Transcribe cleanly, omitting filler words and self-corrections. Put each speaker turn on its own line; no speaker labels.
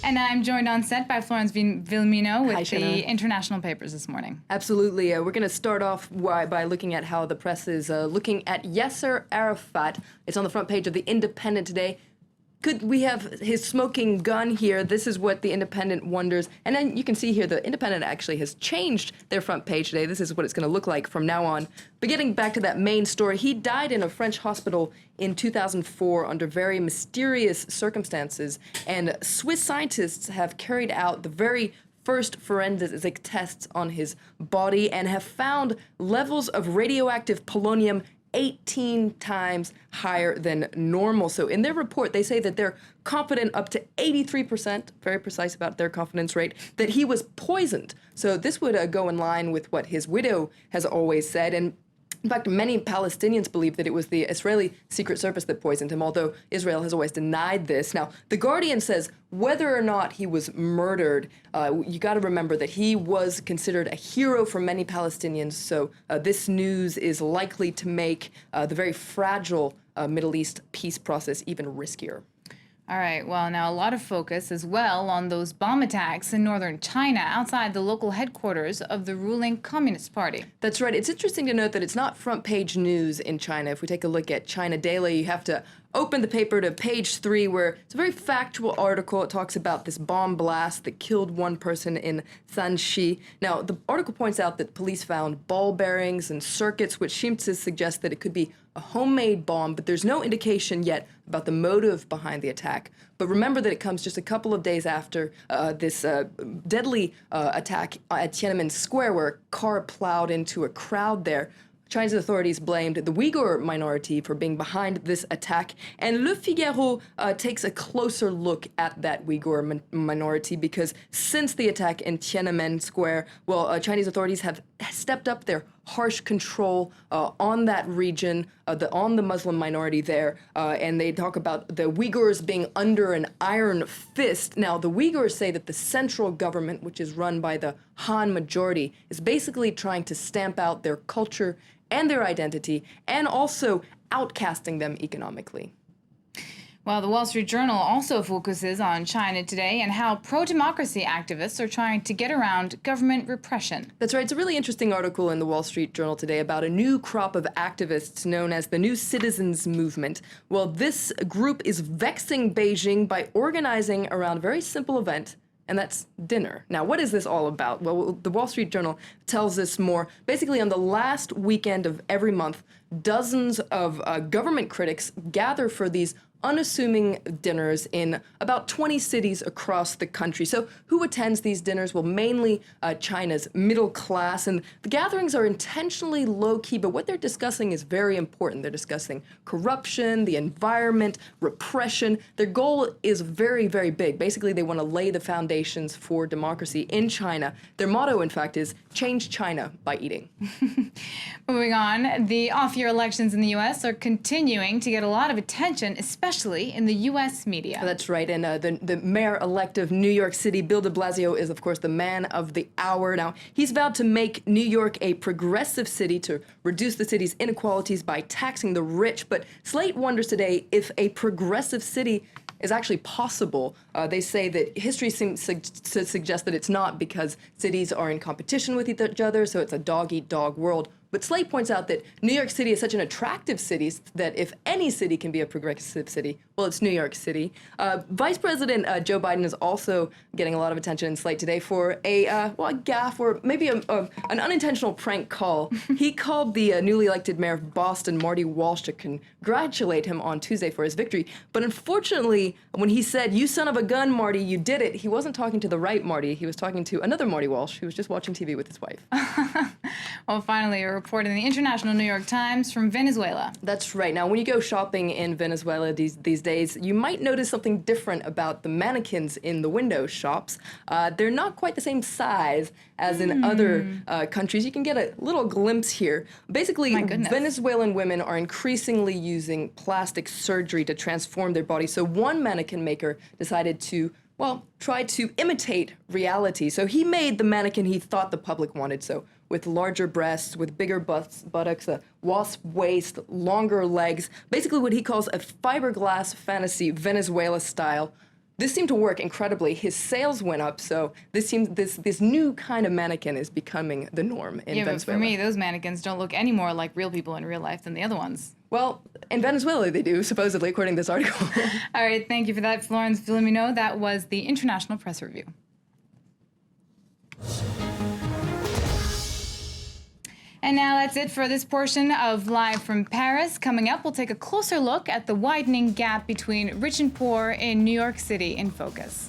And I'm joined on set by Florence Villamino with
Hi,
the international papers this morning.
Absolutely. We're going to start off by looking at how the press is looking at Yasser Arafat. It's on the front page of The Independent today. Could we have his smoking gun here? This is what The Independent wonders. And then you can see here The Independent actually has changed their front page today. This is what it's going to look like from now on. But getting back to that main story, he died in a French hospital in 2004 under very mysterious circumstances. And Swiss scientists have carried out the very first forensic tests on his body and have found levels of radioactive polonium 18 times higher than normal. So in their report, they say that they're confident up to 83%, very precise about their confidence rate, that he was poisoned. So this would go in line with what his widow has always said. And in fact, many Palestinians believe that it was the Israeli Secret Service that poisoned him, although Israel has always denied this. Now, The Guardian says whether or not he was murdered, you got to remember that he was considered a hero for many Palestinians, so this news is likely to make the very fragile Middle East peace process even riskier.
All right, well, now a lot of focus as well on those bomb attacks in northern China outside the local headquarters of the ruling Communist Party.
That's right. It's interesting to note that it's not front page news in China. If we take a look at China Daily, you have to open the paper to page 3, where it's a very factual article. It talks about this bomb blast that killed one person in Shanxi. Now, the article points out that police found ball bearings and circuits, which seem to suggest that it could be a homemade bomb, but there's no indication yet about the motive behind the attack. But remember that it comes just a couple of days after this deadly attack at Tiananmen Square, where a car plowed into a crowd there. Chinese authorities blamed the Uyghur minority for being behind this attack, and Le Figaro takes a closer look at that Uyghur minority because since the attack in Tiananmen Square, well, Chinese authorities have stepped up their harsh control on that region, on the Muslim minority there, and they talk about the Uyghurs being under an iron fist. Now, the Uyghurs say that the central government, which is run by the Han majority, is basically trying to stamp out their culture and their identity, and also outcasting them economically.
Well, the Wall Street Journal also focuses on China today and how pro-democracy activists are trying to get around government repression.
That's right. It's a really interesting article in the Wall Street Journal today about a new crop of activists known as the New Citizens Movement. Well, this group is vexing Beijing by organizing around a very simple event, and that's dinner. Now, what is this all about? Well, the Wall Street Journal tells us more. Basically, on the last weekend of every month, dozens of government critics gather for these unassuming dinners in about 20 cities across the country. So who attends these dinners? Well, mainly China's middle class. And the gatherings are intentionally low-key, but what they're discussing is very important. They're discussing corruption, the environment, repression. Their goal is very, very big. Basically, they want to lay the foundations for democracy in China. Their motto, in fact, is change China by eating.
Moving on, the off-year elections in the U.S. are continuing to get a lot of attention, especially in the U.S. media.
That's right, and the mayor-elect of New York City, Bill de Blasio, is, of course, the man of the hour. Now, he's vowed to make New York a progressive city to reduce the city's inequalities by taxing the rich, but Slate wonders today if a progressive city is actually possible. They say that history seems to suggest that it's not because cities are in competition with each other, so it's a dog-eat-dog world. But Slate points out that New York City is such an attractive city that if any city can be a progressive city, well, it's New York City. Vice President Joe Biden is also getting a lot of attention in Slate today for a gaffe or maybe an unintentional prank call. He called the newly elected mayor of Boston, Marty Walsh, to congratulate him on Tuesday for his victory. But unfortunately, when he said, "You son of a gun, Marty, you did it," he wasn't talking to the right Marty. He was talking to another Marty Walsh who was just watching TV with his wife.
Well, finally, a report in the International New York Times from Venezuela.
That's right. Now, when you go shopping in Venezuela these days, you might notice something different about the mannequins in the window shops. They're not quite the same size as in other countries. You can get a little glimpse here. Basically, Venezuelan women are increasingly using plastic surgery to transform their bodies. So one mannequin maker decided to try to imitate reality. So he made the mannequin he thought the public wanted. So with larger breasts, with bigger buttocks, a wasp waist, longer legs, basically what he calls a fiberglass fantasy Venezuela style. this seemed to work incredibly. His sales went up, so this new kind of mannequin is becoming the norm in
Yeah, but
Venezuela.
for me, those mannequins don't look any more like real people in real life than the other ones.
Well, in Venezuela they do, supposedly, according to this article.
All right, thank you for that, Florence Filomeno. That was the International Press Review. And now that's it for this portion of Live from Paris. Coming up, we'll take a closer look at the widening gap between rich and poor in New York City in focus.